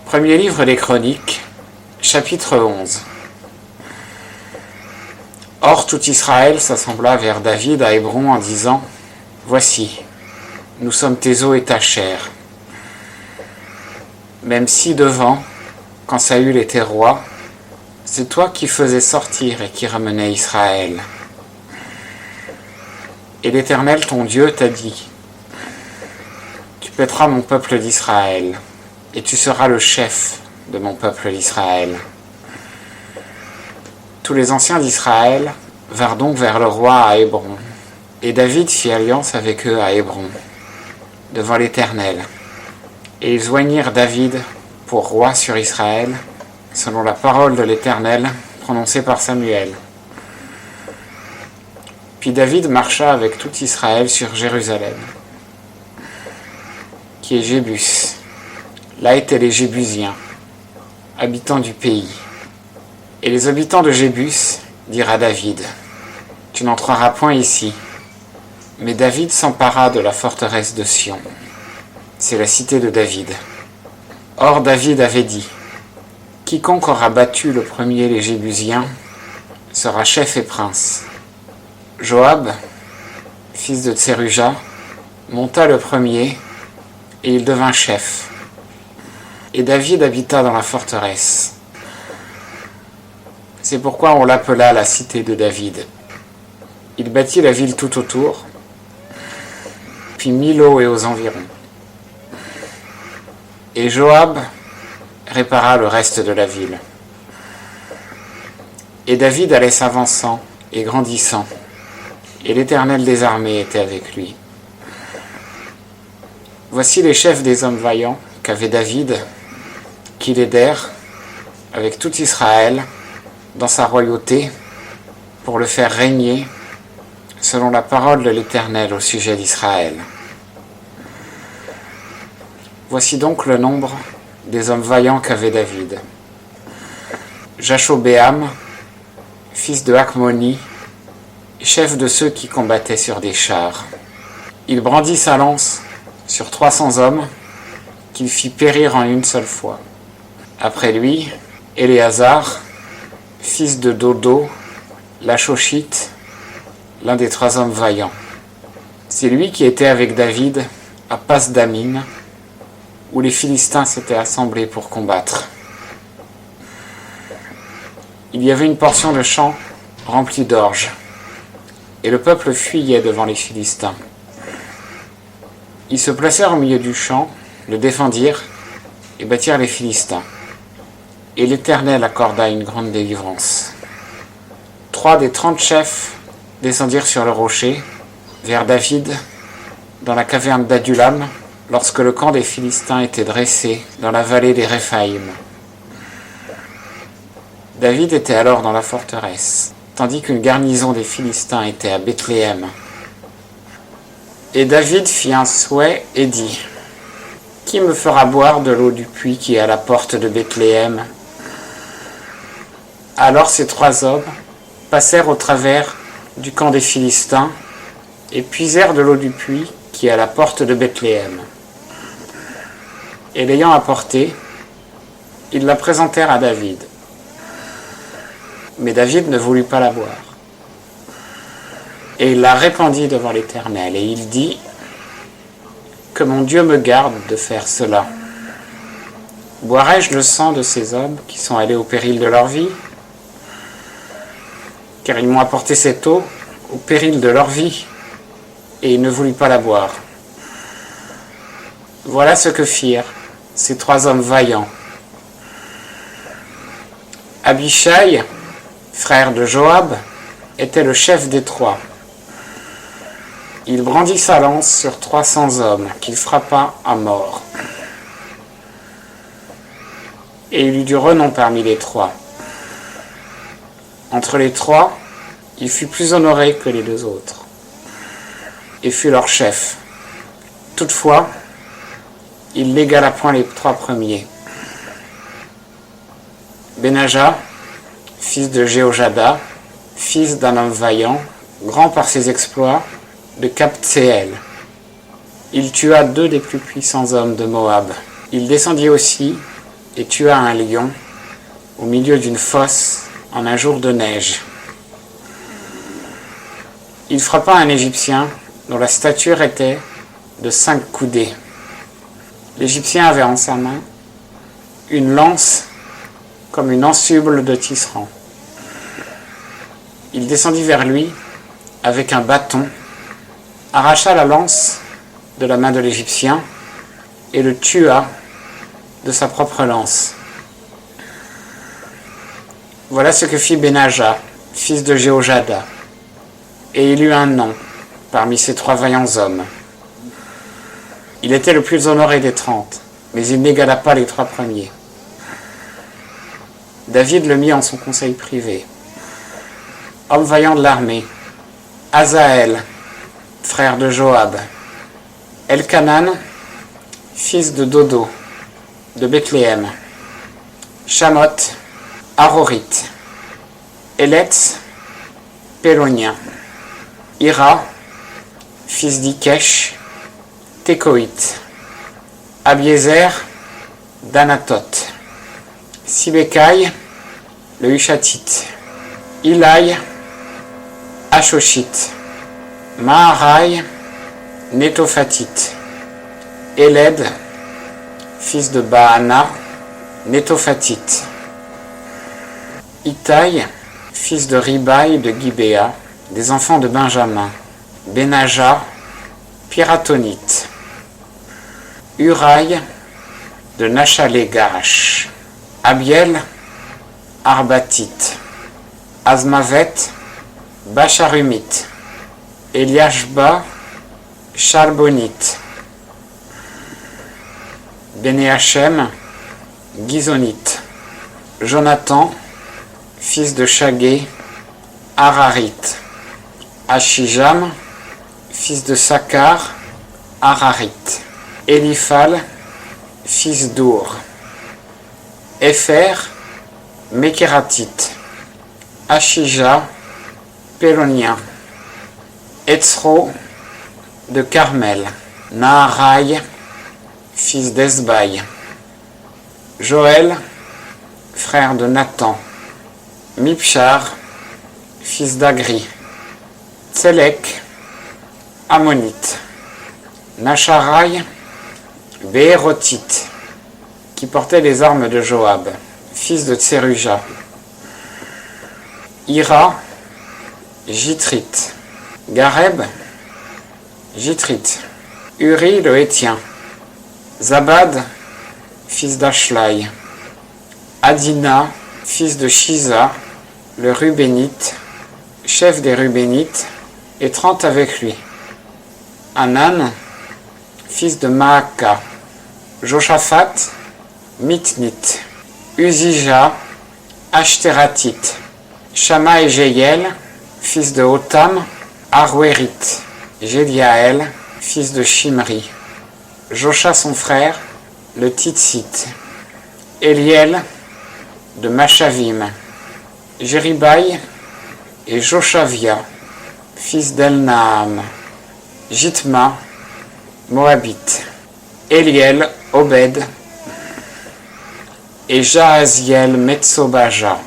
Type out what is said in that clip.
Premier livre des Chroniques, chapitre 11. Or tout Israël s'assembla vers David à Hébron en disant : Voici, nous sommes tes os et ta chair. Même si devant, quand Saül était roi, c'est toi qui faisais sortir et qui ramenais Israël. Et l'Éternel ton Dieu t'a dit : Tu paîtras mon peuple d'Israël, et tu seras le chef de mon peuple d'Israël. Tous les anciens d'Israël vinrent donc vers le roi à Hébron, et David fit alliance avec eux à Hébron, devant l'Éternel. Et ils joignirent David pour roi sur Israël, selon la parole de l'Éternel prononcée par Samuel. Puis David marcha avec tout Israël sur Jérusalem, qui est Jébus. Là étaient les Jébusiens, habitants du pays. Et les habitants de Jébus dirent à David : Tu n'entreras point ici. Mais David s'empara de la forteresse de Sion. C'est la cité de David. Or David avait dit : Quiconque aura battu le premier les Jébusiens sera chef et prince. Joab, fils de Tseruja, monta le premier, et il devint chef. Et David habita dans la forteresse. C'est pourquoi on l'appela la cité de David. Il bâtit la ville tout autour, puis Milo et aux environs. Et Joab répara le reste de la ville. Et David allait s'avançant et grandissant, et l'Éternel des armées était avec lui. Voici les chefs des hommes vaillants qu'avait David, qui l'aidèrent, avec tout Israël, dans sa royauté, pour le faire régner, selon la parole de l'Éternel au sujet d'Israël. Voici donc le nombre des hommes vaillants qu'avait David. Jashobéam, fils de Hakmoni, chef de ceux qui combattaient sur des chars. Il brandit sa lance sur 300 hommes, qu'il fit périr en une seule fois. Après lui, Éléazar, fils de Dodo, l'Achochite, l'un des 3 hommes vaillants. C'est lui qui était avec David à Pas-Damim, où les Philistins s'étaient assemblés pour combattre. Il y avait une portion de champ remplie d'orge, et le peuple fuyait devant les Philistins. Ils se placèrent au milieu du champ, le défendirent et battirent les Philistins. Et l'Éternel accorda une grande délivrance. 3 des 30 chefs descendirent sur le rocher, vers David, dans la caverne d'Adulam, lorsque le camp des Philistins était dressé dans la vallée des Réphaïm. David était alors dans la forteresse, tandis qu'une garnison des Philistins était à Bethléem. Et David fit un souhait et dit : Qui me fera boire de l'eau du puits qui est à la porte de Bethléem ? Alors ces 3 hommes passèrent au travers du camp des Philistins et puisèrent de l'eau du puits qui est à la porte de Bethléem. Et l'ayant apportée, ils la présentèrent à David. Mais David ne voulut pas la boire. Et il la répandit devant l'Éternel, et il dit : Que mon Dieu me garde de faire cela. Boirai-je le sang de ces hommes qui sont allés au péril de leur vie ? Car ils m'ont apporté cette eau au péril de leur vie, et il ne voulut pas la boire. Voilà ce que firent ces 3 hommes vaillants. Abishai, frère de Joab, était le chef des 3. Il brandit sa lance sur 300 hommes, qu'il frappa à mort. Et il eut du renom parmi les 3. Entre les 3, il fut plus honoré que les 2 autres, et fut leur chef. Toutefois, il n'égala point les 3 premiers. Benaja, fils de Jéhojada, fils d'un homme vaillant, grand par ses exploits, de Kabtséel. Il tua 2 des plus puissants hommes de Moab. Il descendit aussi et tua un lion au milieu d'une fosse en un jour de neige. Il frappa un Égyptien dont la stature était de 5 coudées. L'Égyptien avait en sa main une lance comme une ensuble de tisserand. Il descendit vers lui avec un bâton, arracha la lance de la main de l'Égyptien et le tua de sa propre lance. Voilà ce que fit Benaja, fils de Jéhojada, et il eut un nom parmi ces 3 vaillants hommes. Il était le plus honoré des 30, mais il n'égala pas les 3 premiers. David le mit en son conseil privé. Homme vaillant de l'armée, Azaël, frère de Joab, Elkanan, fils de Dodo, de Bethléem, Shamoth, Arorite, Eletz, Pélonien, Ira, fils d'Ikesh, Tékoïte, Abiézer, d'Anatoth, Sibécaï, le Hushatite, Ilaï, Ashoshite, Maharai, Nétophatite, Éled, fils de Baana, Nétophatite, Itaï, fils de Ribaï de Gibéa, des enfants de Benjamin, Benaja, Piratonite, Uraï, de Nachalé-Garash, Abiel, Arbatite, Azmavet, Bacharumite, Eliashba, Charbonite, Bénéachem, Gizonite, Jonathan, fils de Chagé, Hararite, Achijam, fils de Sakar, Hararite, Eliphal, fils d'Our, Épher, Mékératite, Achija, Pélonien, Etzro, de Carmel, Naharai, fils d'Esbaï, Joël, frère de Nathan, Mipchar, fils d'Agri, Tselek, Ammonite, Nacharai, Béérotite, qui portait les armes de Joab, fils de Tseruja, Ira, Jitrite, Gareb, Jitrite, Uri le Hétien, Zabad, fils d'Ashlai, Adina, fils de Shiza, le Rubénite, chef des Rubénites, et 30 avec lui. Anan, fils de Maaka, Joshaphat, Mitnite, Uzija, Ashteratite, Shama et Jéiel, fils de Hotam, Arwérite, Jédiaël, fils de Shimri, Josha son frère, le Titsite, Eliel, de Machavim, Jéribaï et Joshavia, fils d'Elnaam, Jitma, Moabite, Eliel, Obed, et Jahaziel Metsobaja,